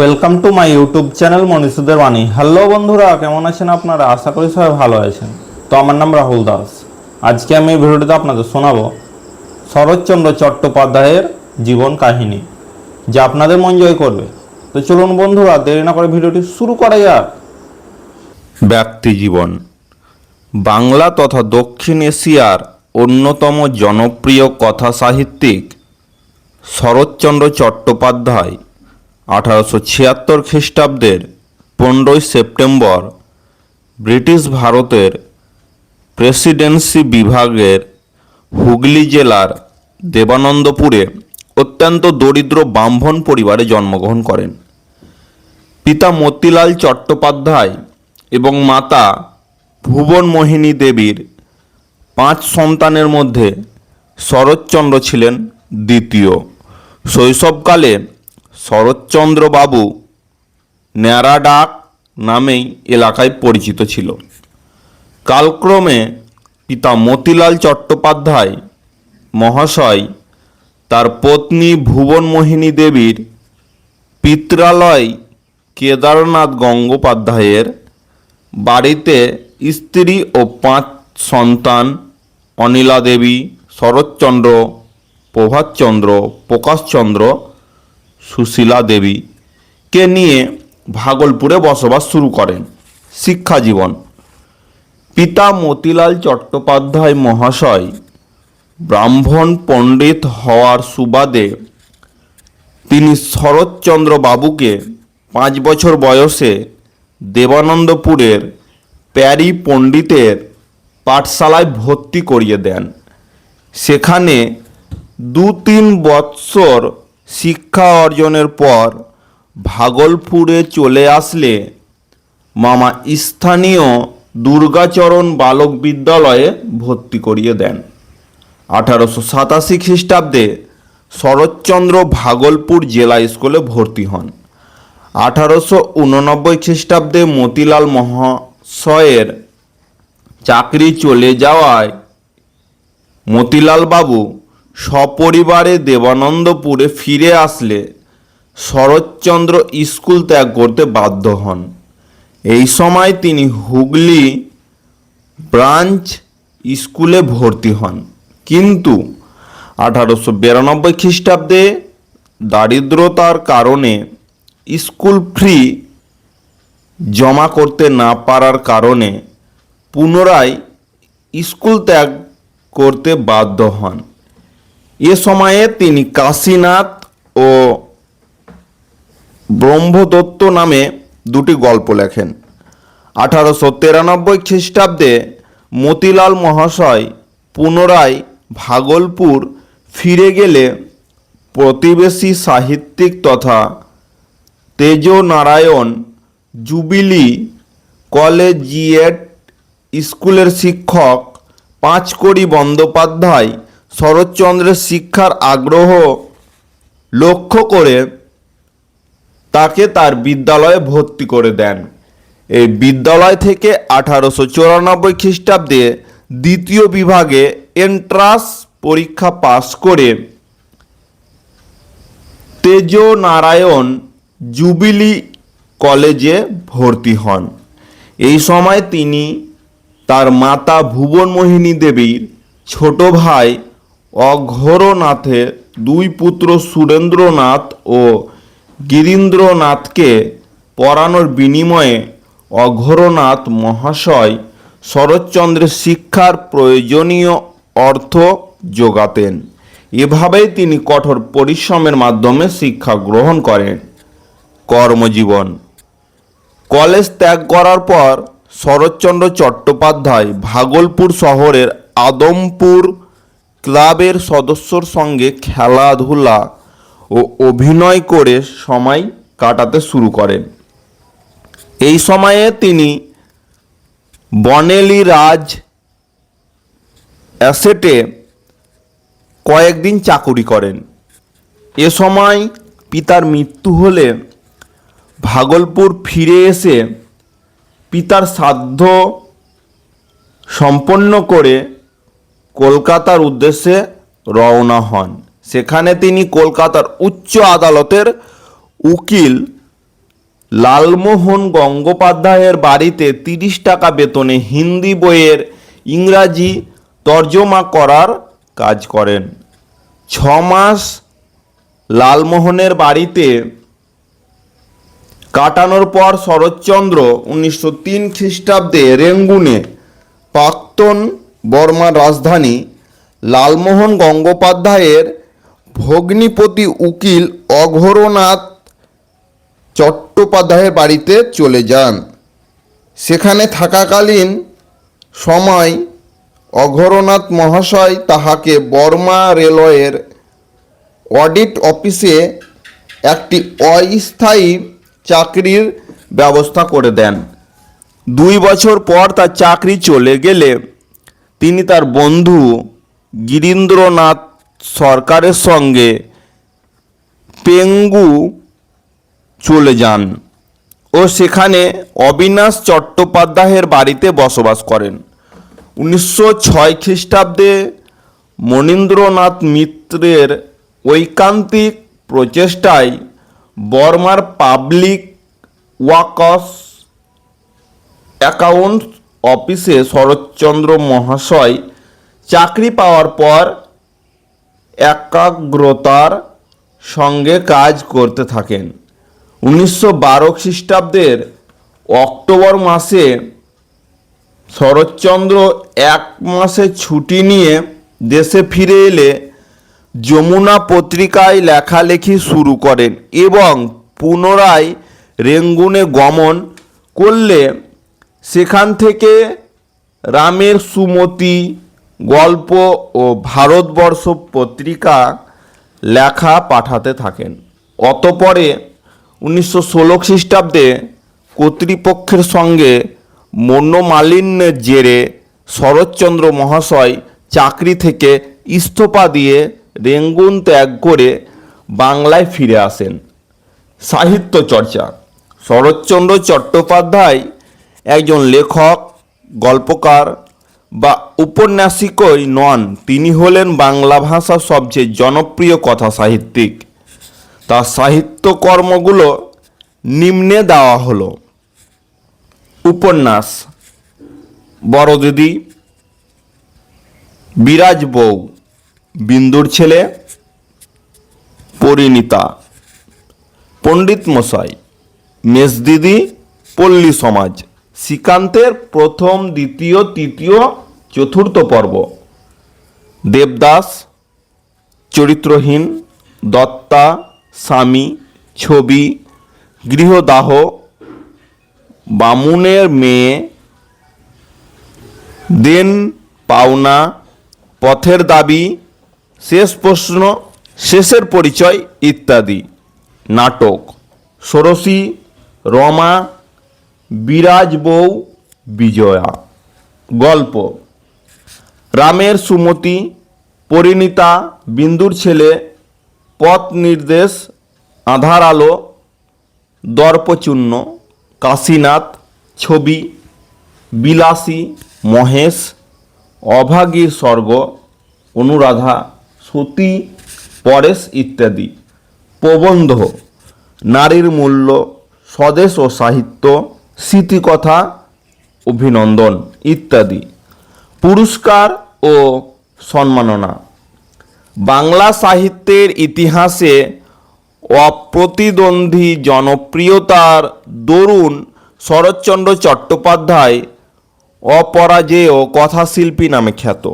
Welcome to my YouTube channel মনীষুদের বাণী। Hello বন্ধুরা, কেমন আছেন আপনারা? আশা করি সবাই ভালো আছেন। তো আমার নাম রাহুল দাস। আজকে আমি এই ভিডিওটিতে আপনাদের শোনাবো শরৎচন্দ্র চট্টোপাধ্যায়ের জীবন কাহিনী, যা আপনাদের মন জয় করবে। তো চলুন বন্ধুরা, দেরি না করে ভিডিওটি শুরু করা যাক। ব্যক্তি জীবন। বাংলা তথা দক্ষিণ এশিয়ার অন্যতম জনপ্রিয় কথা সাহিত্যিক শরৎচন্দ্র চট্টোপাধ্যায় 1876 খ্রিস্টাব্দের 15 সেপ্টেম্বর ব্রিটিশ ভারতের প্রেসিডেন্সি বিভাগের হুগলি জেলার দেবানন্দপুরে অত্যন্ত দরিদ্র ব্রাহ্মণ পরিবারে জন্মগ্রহণ করেন। পিতা মতিলাল চট্টোপাধ্যায় এবং মাতা ভুবনমোহিনী দেবীর 5 সন্তানের মধ্যে শরৎচন্দ্র ছিলেন দ্বিতীয়। শৈশবকালে শরৎচন্দ্র বাবু ন্যাড়াডাক নামেই এলাকায় পরিচিত ছিল। কালক্রমে পিতা মতিলাল চট্টোপাধ্যায় মহাশয় তার পত্নী ভুবনমোহিনী দেবীর পিত্রালয় কেদারনাথ গঙ্গোপাধ্যায়ের বাড়িতে স্ত্রী ও 5 সন্তান অনিলা দেবী, শরৎচন্দ্র, প্রভাতচন্দ্র, প্রকাশচন্দ্র, সুশীলা দেবীকে নিয়ে ভাগলপুরে বসবাস শুরু করেন। শিক্ষা জীবন। পিতা মতিলাল চট্টোপাধ্যায় মহাশয় ব্রাহ্মণ পণ্ডিত হওয়ার সুবাদে তিনি শরৎচন্দ্র বাবুকে 5 বছর বয়সে দেবানন্দপুরের প্যারী পণ্ডিতের পাঠশালায় ভর্তি করিয়ে দেন। সেখানে 2-3 বৎসর শিক্ষা অর্জনের পর ভাগলপুরে চলে আসলে মামা স্থানীয় দুর্গাচরণ বালক বিদ্যালয়ে ভর্তি করিয়ে দেন। 1887 খ্রিস্টাব্দে শরৎচন্দ্র ভাগলপুর জেলা স্কুলে ভর্তি হন। 1889 খ্রিস্টাব্দে মতিলাল মহাশয়ের চাকরি চলে যাওয়ায় মতিলাল বাবু সপরিবারে দেবানন্দপুরে ফিরে আসলে শরৎচন্দ্র স্কুল ত্যাগ করতে বাধ্য হন। এই সময় তিনি হুগলি ব্রাঞ্চ স্কুলে ভর্তি হন, কিন্তু 1892 খ্রিস্টাব্দে দারিদ্রতার কারণে স্কুল ফি জমা করতে না পারার কারণে পুনরায় স্কুল ত্যাগ করতে বাধ্য হন। এ সময়ে তিনি কাশীনাথ ও ব্রহ্মদত্ত নামে 2টি গল্প লেখেন। 1893 খ্রিস্টাব্দে মতিলাল মহাশয় পুনরায় ভাগলপুর ফিরে গেলে প্রতিবেশী সাহিত্যিক তথা তেজনারায়ণ জুবিলি কলেজিয়েট স্কুলের শিক্ষক পাঁচকড়ি বন্দ্যোপাধ্যায় শরৎচন্দ্রের শিক্ষার আগ্রহ লক্ষ্য করে তাকে তার বিদ্যালয়ে ভর্তি করে দেন। এই বিদ্যালয় থেকে 1894 খ্রিস্টাব্দে দ্বিতীয় বিভাগে এন্ট্রান্স পরীক্ষা পাশ করে তেজনারায়ণ জুবিলি কলেজে ভর্তি হন। এই সময় তিনি তার মাতা ভুবনমোহিনী দেবীর ছোট ভাই অঘোরনাথের 2 পুত্র সুরেন্দ্রনাথ ও গিরীন্দ্রনাথকে পড়ানোর বিনিময়ে অঘোরনাথ মহাশয় শরৎচন্দ্রের শিক্ষার প্রয়োজনীয় অর্থ যোগাতেন। এভাবেই তিনি কঠোর পরিশ্রমের মাধ্যমে শিক্ষা গ্রহণ করেন। কর্মজীবন। কলেজ ত্যাগ করার পর শরৎচন্দ্র চট্টোপাধ্যায় ভাগলপুর শহরের আদমপুর ক্লাবের সদস্যর সঙ্গে খেলাধুলা ও অভিনয় করে সময় কাটাতে শুরু করেন। এই সময়ে তিনি বনেলি রাজ অ্যাসেটে কয়েকদিন চাকুরি করেন। এ সময় পিতার মৃত্যু হলে ভাগলপুর ফিরে এসে পিতার শ্রাদ্ধ সম্পন্ন করে কলকাতার উদ্দেশ্যে রওনা হন। সেখানে তিনি কলকাতার উচ্চ আদালতের উকিল লালমোহন গঙ্গোপাধ্যায়ের বাড়িতে 30 টাকা বেতনে হিন্দি বইয়ের ইংরাজি তর্জমা করার কাজ করেন। 6 মাস লালমোহনের বাড়িতে কাটানোর পর শরৎচন্দ্র 1903 খ্রিস্টাব্দে রেঙ্গুনে, প্রাক্তন বর্মার রাজধানী, লালমোহন গঙ্গোপাধ্যায়ের ভগ্নিপতি উকিল অঘোরনাথ চট্টোপাধ্যায়ের বাড়িতে চলে যান। সেখানে থাকাকালীন সময় অঘোরনাথ মহাশয় তাহাকে বর্মা রেলওয়ের অডিট অফিসে একটি অস্থায়ী চাকরির ব্যবস্থা করে দেন। 2 বছর পর তার চাকরি চলে গেলে তিনি তার বন্ধু গিরীন্দ্রনাথ সরকারের সঙ্গে পেঙ্গু চলে যান ও সেখানে অবিনাশ চট্টোপাধ্যায়ের বাড়িতে বসবাস করেন। 1906 খ্রিস্টাব্দে মনীন্দ্রনাথ মিত্রের ঐকান্তিক প্রচেষ্টায় বর্মার পাবলিক ওয়ার্কস অ্যাকাউন্টস অফিসে শরৎচন্দ্র মহাশয় চাকরি পাওয়ার পর একাগ্রতার সঙ্গে কাজ করতে থাকেন। 1912 খ্রিস্টাব্দের অক্টোবর মাসে শরৎচন্দ্র 1 মাসের ছুটি নিয়ে দেশে ফিরে এলে যমুনা পত্রিকায় লেখালেখি শুরু করেন এবং পুনরায় রেঙ্গুনে গমন করলে সেখান থেকে রামের সুমতি গল্প ও ভারতবর্ষ পত্রিকা লেখা পাঠাতে থাকেন। অতঃপরে 1916 খ্রিস্টাব্দে কর্তৃপক্ষের সঙ্গে মনোমালিন্যের জেরে শরৎচন্দ্র মহাশয় চাকরি থেকে ইস্তফা দিয়ে রেঙ্গুন ত্যাগ করে বাংলায় ফিরে আসেন। সাহিত্য চর্চা। শরৎচন্দ্র চট্টোপাধ্যায় একজন লেখক, গল্পকার বা উপন্যাসিকই নন, তিনি হলেন বাংলা ভাষার সবচেয়ে জনপ্রিয় কথা সাহিত্যিক। তার সাহিত্যকর্মগুলো নিম্নে দেওয়া হলো: উপন্যাস বড়দিদি, বিরাজ বউ, বিন্দুর ছেলে, পরিণীতা, পণ্ডিত মশাই, মেজদিদি, পল্লী সমাজ, শ্রীকান্তের প্রথম, দ্বিতীয়, তৃতীয়, চতুর্থ পর্ব, দেবদাস, চরিত্রহীন, দত্তা, স্বামী, ছবি, গৃহদাহ, বামুনের মেয়ে, দেন পাওনা, পথের দাবি, শেষ প্রশ্ন, শেষের পরিচয় ইত্যাদি। নাটক: ষোড়শী, রমা, বিরাজ বউ, বিজয়া। গল্প: রামের সুমতি, পরিণীতা, বিন্দুর ছেলে, পথ নির্দেশ, আধার আলো, দর্পচূর্ণ, কাশীনাথ, ছবি, বিলাসী, মহেশ, অভাগীর স্বর্গ, অনুরাধা, সতী, পরেশ ইত্যাদি। প্রবন্ধ: নারীর মূল্য, স্বদেশ ও সাহিত্য, স্মৃতিকথা, অভিনন্দন ইত্যাদি। পুরস্কার ও সম্মাননা: বাংলা সাহিত্যের ইতিহাসে অপ্রতিদ্বন্দ্বী জনপ্রিয়তার দরুন শরৎচন্দ্র চট্টোপাধ্যায় অপরাজেয় কথাশিল্পী নামে খ্যাত।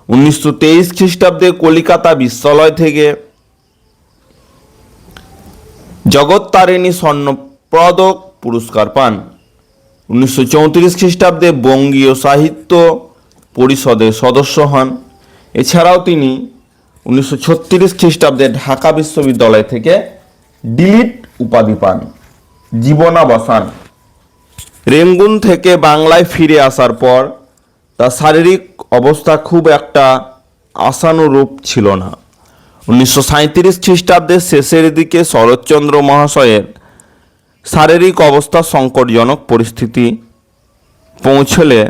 1923 খ্রিস্টাব্দে কলিকাতা বিশ্ববিদ্যালয় থেকে জগত্তারিণী স্বর্ণপদক পুরস্কার পান। 1934 খ্রিস্টাব্দে বঙ্গীয় সাহিত্য পরিষদের সদস্য হন। এছাড়াও তিনি 1936 খ্রিস্টাব্দে ঢাকা বিশ্ববিদ্যালয় থেকে ডিলিট উপাধি পান। জীবনাবসান: রেঙ্গুন থেকে বাংলায় ফিরে আসার পর তার শারীরিক অবস্থা খুব একটা আশানুরূপ ছিল না। 1937 খ্রিস্টাব্দের শেষের দিকে শরৎচন্দ্র মহাশয়ের শারীরিক অবস্থা সংকটজনক পরিস্থিতি পৌঁছলে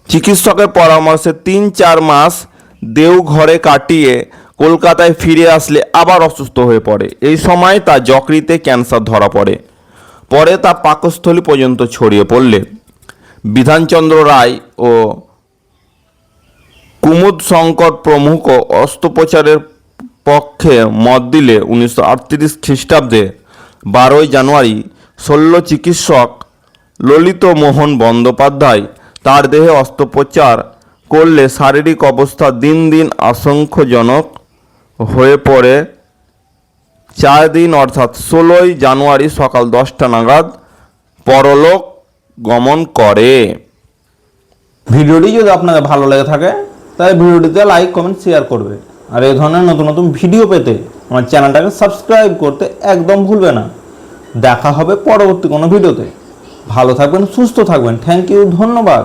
চিকিৎসকের পরামর্শে 3-4 মাস দেওঘরে কাটিয়ে কলকাতায় ফিরে আসলে আবার অসুস্থ হয়ে পড়ে। এই সময় তার যকৃতে ক্যান্সার ধরা পড়ে। পরে তা পাকস্থলী পর্যন্ত ছড়িয়ে পড়লে বিধানচন্দ্র রায় ও কুমুদ শঙ্কর প্রমুখ অস্ত্রোপচারের পক্ষে মত দিলে 1938 খ্রিস্টাব্দে 12 জানুয়ারি শল্য চিকিৎসক ললিত মোহন বন্দ্যোপাধ্যায় তার দেহে অস্ত্রোপচার করলে শারীরিক অবস্থা দিন দিন আশঙ্কাজনক হয়ে পড়ে 4 দিন অর্থাৎ 16 জানুয়ারি সকাল 10টা নাগাদ পরলোক গমন করে। ভিডিওটি যদি আপনাদের ভালো লেগে থাকে তাহলে ভিডিওটিতে লাইক কমেন্ট শেয়ার করবে, আর এই ধরনের নতুন নতুন ভিডিও পেতে আমার চ্যানেলটাকে সাবস্ক্রাইব করতে একদম ভুলবে না। দেখা হবে পরবর্তী কোনো ভিডিওতে। ভালো থাকবেন, সুস্থ থাকবেন। থ্যাংক ইউ, ধন্যবাদ।